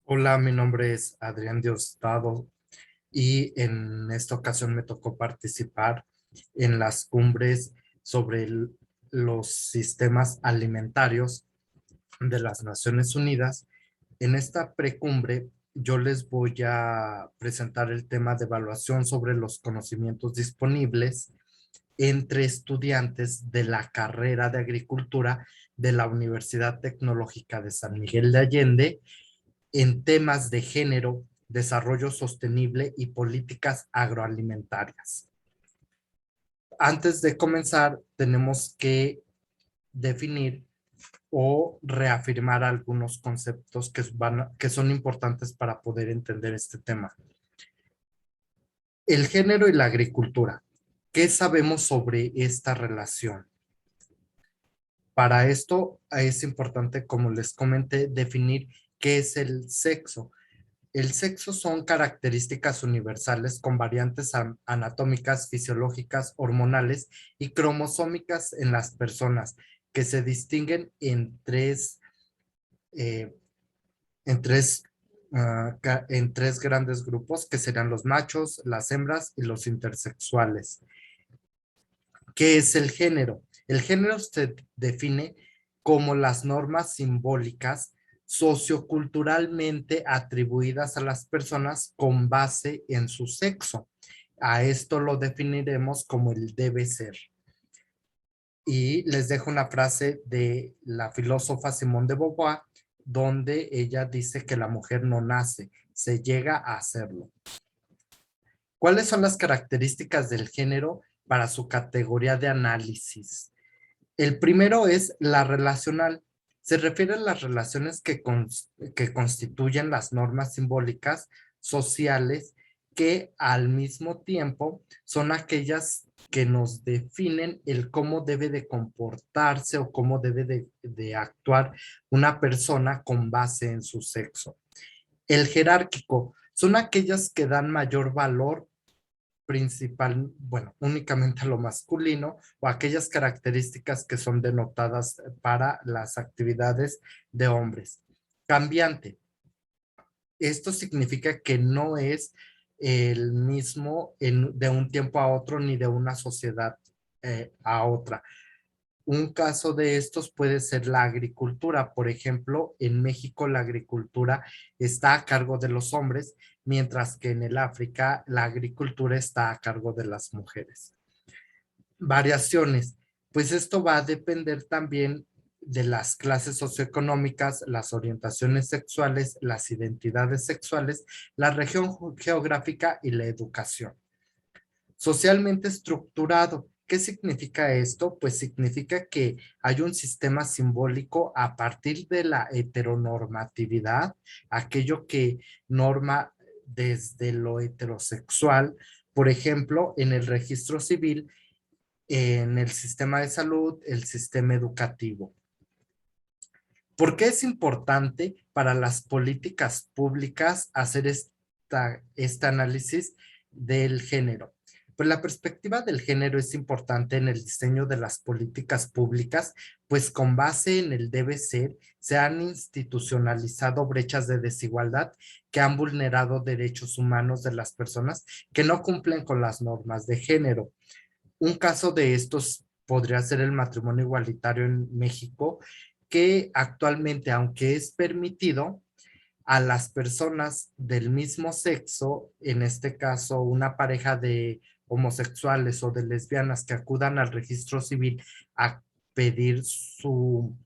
Hola, mi nombre es Adrián Diosdado y en esta ocasión me tocó participar en las cumbres sobre los sistemas alimentarios de las Naciones Unidas. En esta precumbre yo les voy a presentar el tema de evaluación sobre los conocimientos disponibles entre estudiantes de la carrera de agricultura de la Universidad Tecnológica de San Miguel de Allende en temas de género, desarrollo sostenible y políticas agroalimentarias. Antes de comenzar, tenemos que definir o reafirmar algunos conceptos que son importantes para poder entender este tema. El género y la agricultura. ¿Qué sabemos sobre esta relación? Para esto es importante, como les comenté, definir qué es el sexo. El sexo son características universales con variantes anatómicas, fisiológicas, hormonales y cromosómicas en las personas que se distinguen eh, en tres, en tres grandes grupos que serían los machos, las hembras y los intersexuales. ¿Qué es el género? El género se define como las normas simbólicas socioculturalmente atribuidas a las personas con base en su sexo. A esto lo definiremos como el debe ser. Y les dejo una frase de la filósofa Simone de Beauvoir, donde ella dice que la mujer no nace, se llega a hacerlo. ¿Cuáles son las características del género para su categoría de análisis? El primero es la relacional. Se refiere a las relaciones que constituyen las normas simbólicas sociales que al mismo tiempo son aquellas que nos definen el cómo debe de comportarse o cómo debe de actuar una persona con base en su sexo. El jerárquico son aquellas que dan mayor valor únicamente a lo masculino o aquellas características que son denotadas para las actividades de hombres. Cambiante. Esto significa que no es el mismo de un tiempo a otro ni de una sociedad a otra. Un caso de estos puede ser la agricultura. Por ejemplo, en México la agricultura está a cargo de los hombres, mientras que en el África la agricultura está a cargo de las mujeres. Variaciones. Pues esto va a depender también de las clases socioeconómicas, las orientaciones sexuales, las identidades sexuales, la región geográfica y la educación. Socialmente estructurado. ¿Qué significa esto? Pues significa que hay un sistema simbólico a partir de la heteronormatividad, aquello que norma desde lo heterosexual, por ejemplo, en el registro civil, en el sistema de salud, el sistema educativo. ¿Por qué es importante para las políticas públicas hacer este análisis del género? Pues la perspectiva del género es importante en el diseño de las políticas públicas, pues con base en el debe ser, se han institucionalizado brechas de desigualdad que han vulnerado derechos humanos de las personas que no cumplen con las normas de género. Un caso de estos podría ser el matrimonio igualitario en México, que actualmente, aunque es permitido, a las personas del mismo sexo, en este caso una pareja de homosexuales o de lesbianas que acudan al registro civil a pedir su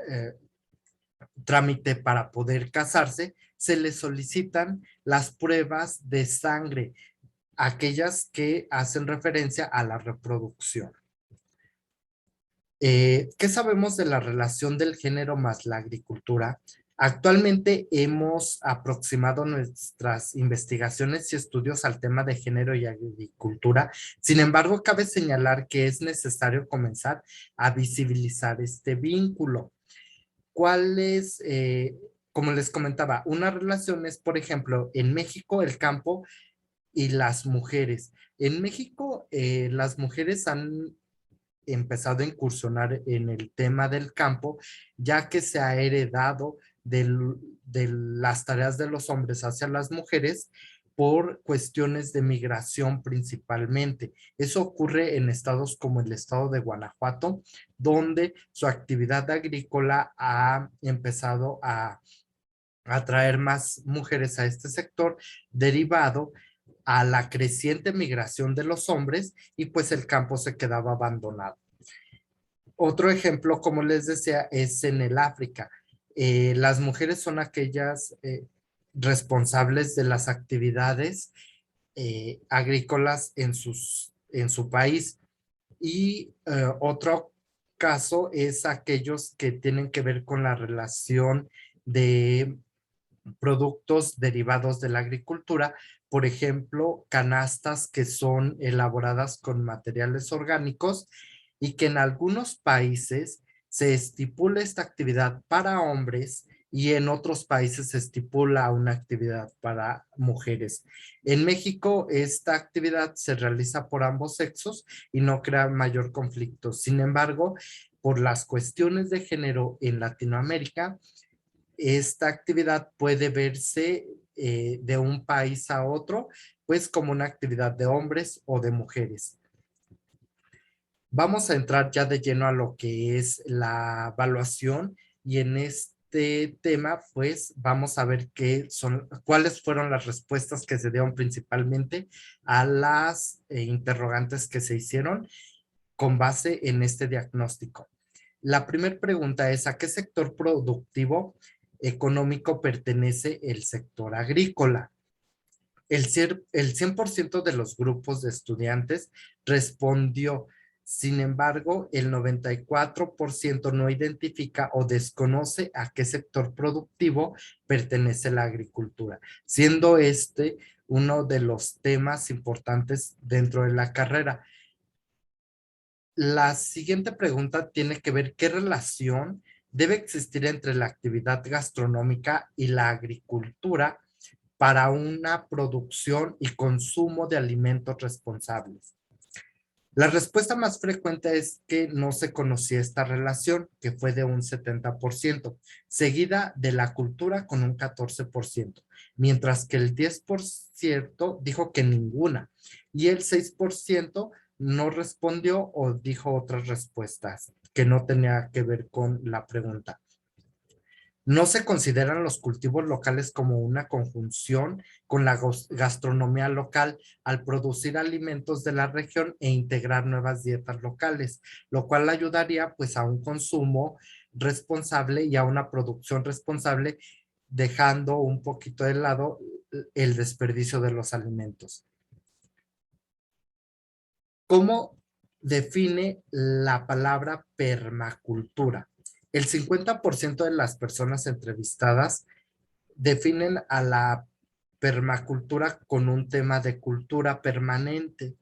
eh, trámite para poder casarse, se les solicitan las pruebas de sangre, aquellas que hacen referencia a la reproducción. ¿Qué sabemos de la relación del género más la agricultura? Actualmente hemos aproximado nuestras investigaciones y estudios al tema de género y agricultura. Sin embargo, cabe señalar que es necesario comenzar a visibilizar este vínculo. ¿Cuál es, como les comentaba, una relación es, por ejemplo, en México el campo y las mujeres? En México, las mujeres han empezado a incursionar en el tema del campo, ya que se ha heredado de las tareas de los hombres hacia las mujeres por cuestiones de migración principalmente. Eso ocurre en estados como el estado de Guanajuato, donde su actividad agrícola ha empezado a atraer más mujeres a este sector, derivado a la creciente migración de los hombres, y pues el campo se quedaba abandonado. Otro ejemplo, como les decía, es en el África. Las mujeres son aquellas responsables de las actividades agrícolas en su país. Y otro caso es aquellos que tienen que ver con la relación de productos derivados de la agricultura, por ejemplo, canastas que son elaboradas con materiales orgánicos y que en algunos países se estipula esta actividad para hombres y en otros países se estipula una actividad para mujeres. En México, esta actividad se realiza por ambos sexos y no crea mayor conflicto. Sin embargo, por las cuestiones de género en Latinoamérica, esta actividad puede verse de un país a otro, pues como una actividad de hombres o de mujeres. Vamos a entrar ya de lleno a lo que es la evaluación, y en este tema pues vamos a ver cuáles fueron las respuestas que se dieron principalmente a las interrogantes que se hicieron con base en este diagnóstico. La primera pregunta es: ¿a qué sector productivo económico pertenece el sector agrícola? El 100% de los grupos de estudiantes respondió. Sin embargo, el 94% no identifica o desconoce a qué sector productivo pertenece la agricultura, siendo este uno de los temas importantes dentro de la carrera. La siguiente pregunta tiene que ver: ¿qué relación debe existir entre la actividad gastronómica y la agricultura para una producción y consumo de alimentos responsables? La respuesta más frecuente es que no se conocía esta relación, que fue de un 70%, seguida de la cultura con un 14%, mientras que el 10% dijo que ninguna, y el 6% no respondió o dijo otras respuestas que no tenía que ver con la pregunta. No se consideran los cultivos locales como una conjunción con la gastronomía local al producir alimentos de la región e integrar nuevas dietas locales, lo cual ayudaría pues a un consumo responsable y a una producción responsable, dejando un poquito de lado el desperdicio de los alimentos. ¿Cómo define la palabra permacultura? El 50% de las personas entrevistadas definen a la permacultura con un tema de cultura permanente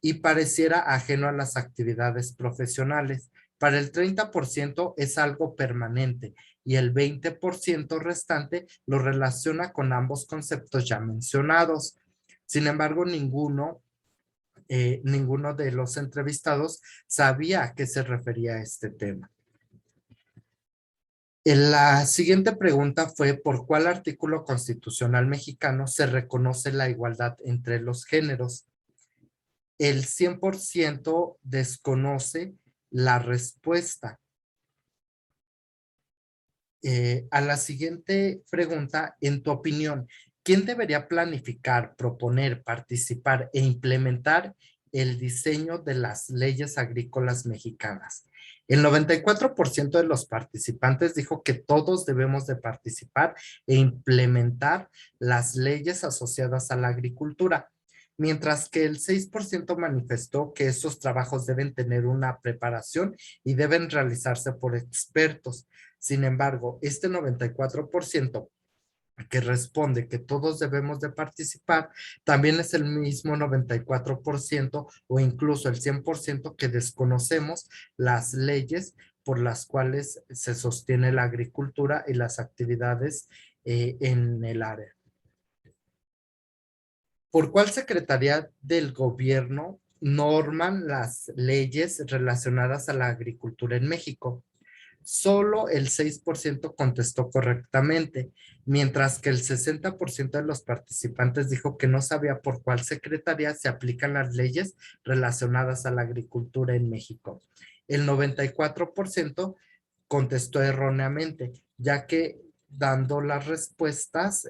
y pareciera ajeno a las actividades profesionales. Para el 30% es algo permanente y el 20% restante lo relaciona con ambos conceptos ya mencionados. Sin embargo, ninguno de los entrevistados sabía a qué se refería este tema. La siguiente pregunta fue: ¿por cuál artículo constitucional mexicano se reconoce la igualdad entre los géneros? El 100% desconoce la respuesta. A la siguiente pregunta: en tu opinión, ¿quién debería planificar, proponer, participar e implementar el diseño de las leyes agrícolas mexicanas? El 94% de los participantes dijo que todos debemos de participar e implementar las leyes asociadas a la agricultura, mientras que el 6% manifestó que estos trabajos deben tener una preparación y deben realizarse por expertos. Sin embargo, este 94% que responde que todos debemos de participar, también es el mismo 94% o incluso el 100% que desconocemos las leyes por las cuales se sostiene la agricultura y las actividades en el área. ¿Por cuál secretaría del gobierno norman las leyes relacionadas a la agricultura en México? Solo el 6% contestó correctamente, mientras que el 60% de los participantes dijo que no sabía por cuál secretaría se aplican las leyes relacionadas a la agricultura en México. El 94% contestó erróneamente, ya que dando las respuestas,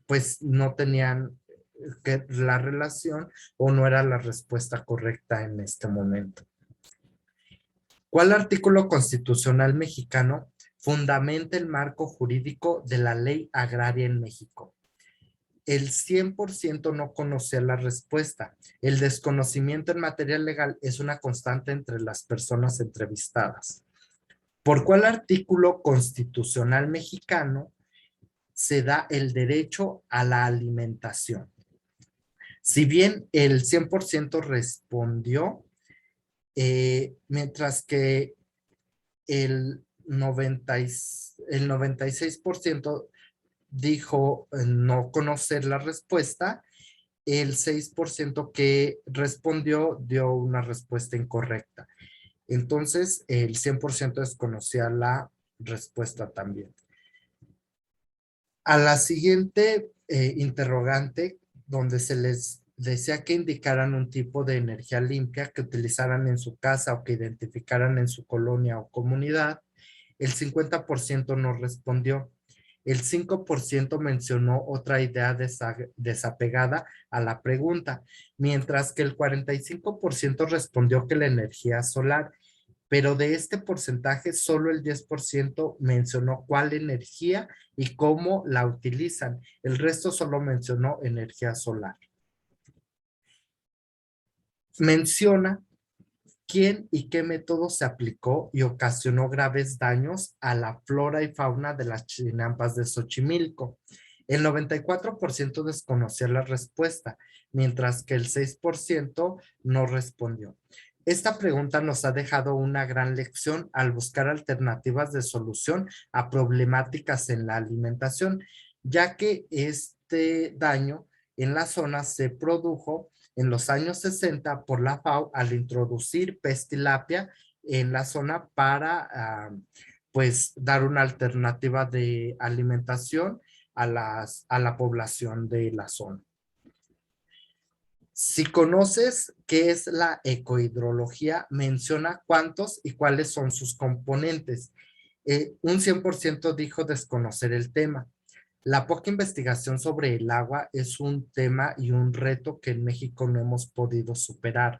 pues no tenían que la relación o no era la respuesta correcta en este momento. ¿Cuál artículo constitucional mexicano fundamenta el marco jurídico de la ley agraria en México? El 100% no conocía la respuesta. El desconocimiento en materia legal es una constante entre las personas entrevistadas. ¿Por cuál artículo constitucional mexicano se da el derecho a la alimentación? Si bien el 100% respondió, mientras que el 96% dijo no conocer la respuesta, el 6% que respondió dio una respuesta incorrecta. Entonces, el 100% desconocía la respuesta también. A la siguiente interrogante, donde se les decía que indicaran un tipo de energía limpia que utilizaran en su casa o que identificaran en su colonia o comunidad, el 50% no respondió. El 5% mencionó otra idea desapegada a la pregunta, mientras que el 45% respondió que la energía solar, pero de este porcentaje solo el 10% mencionó cuál energía y cómo la utilizan. El resto solo mencionó energía solar. Menciona quién y qué método se aplicó y ocasionó graves daños a la flora y fauna de las chinampas de Xochimilco. El 94% desconocía la respuesta, mientras que el 6% no respondió. Esta pregunta nos ha dejado una gran lección al buscar alternativas de solución a problemáticas en la alimentación, ya que este daño en la zona se produjo en los años 60 por la FAO al introducir pez tilapia en la zona para pues dar una alternativa de alimentación a la población de la zona. Si conoces qué es la ecohidrología, menciona cuántos y cuáles son sus componentes. Un 100% dijo desconocer el tema. La poca investigación sobre el agua es un tema y un reto que en México no hemos podido superar,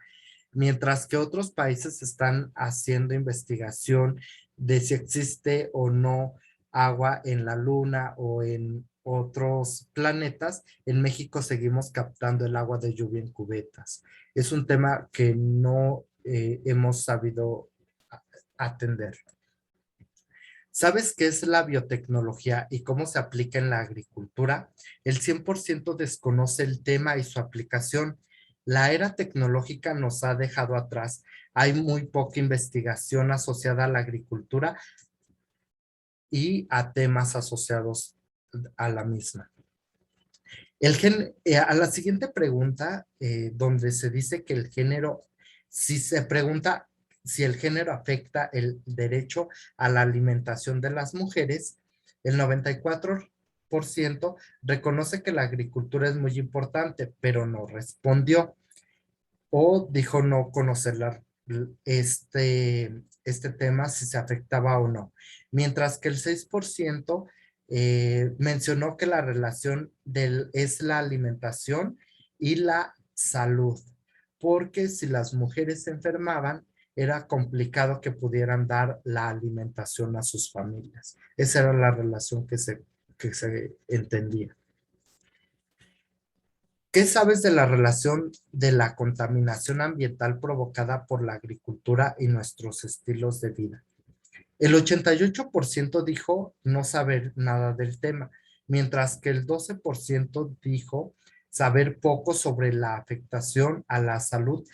mientras que otros países están haciendo investigación de si existe o no agua en la luna o en otros planetas. En México seguimos captando el agua de lluvia en cubetas. Es un tema que no hemos sabido atender. ¿Sabes qué es la biotecnología y cómo se aplica en la agricultura? El 100% desconoce el tema y su aplicación. La era tecnológica nos ha dejado atrás. Hay muy poca investigación asociada a la agricultura y a temas asociados a la misma. A la siguiente pregunta, donde se dice que el género, si se pregunta si el género afecta el derecho a la alimentación de las mujeres, el 94% reconoce que la agricultura es muy importante, pero no respondió o dijo no conocer este tema, si se afectaba o no. Mientras que el 6% mencionó que la relación es la alimentación y la salud, porque si las mujeres se enfermaban, era complicado que pudieran dar la alimentación a sus familias. Esa era la relación que se entendía. ¿Qué sabes de la relación de la contaminación ambiental provocada por la agricultura y nuestros estilos de vida? El 88% dijo no saber nada del tema, mientras que el 12% dijo saber poco sobre la afectación a la salud,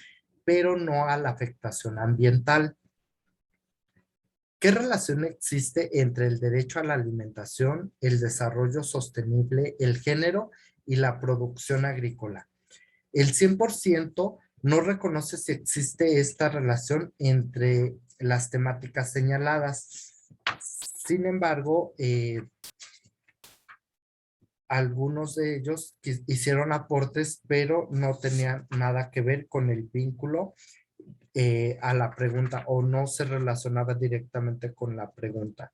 pero no a la afectación ambiental. ¿Qué relación existe entre el derecho a la alimentación, el desarrollo sostenible, el género y la producción agrícola? El 100% no reconoce si existe esta relación entre las temáticas señaladas. Sin embargo, algunos de ellos hicieron aportes, pero no tenían nada que ver con el vínculo a la pregunta o no se relacionaba directamente con la pregunta.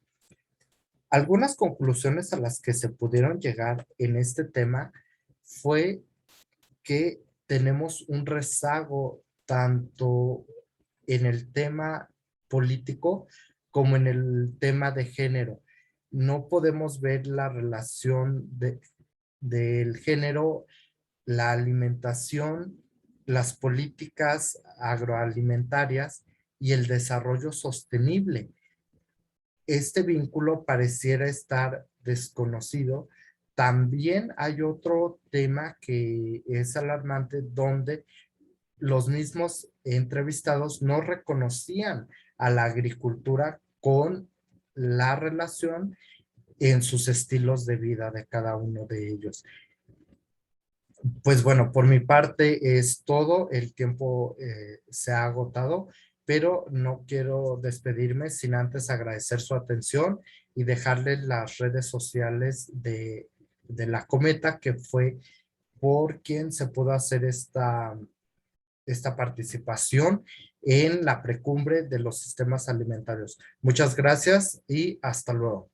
Algunas conclusiones a las que se pudieron llegar en este tema fue que tenemos un rezago tanto en el tema político como en el tema de género. No podemos ver la relación del género, la alimentación, las políticas agroalimentarias y el desarrollo sostenible. Este vínculo pareciera estar desconocido. También hay otro tema que es alarmante, donde los mismos entrevistados no reconocían a la agricultura con la relación en sus estilos de vida de cada uno de ellos. Pues bueno, por mi parte es todo. El tiempo se ha agotado, pero no quiero despedirme sin antes agradecer su atención y dejarles las redes sociales de la Cometa, que fue por quien se pudo hacer esta participación en la precumbre de los sistemas alimentarios. Muchas gracias y hasta luego.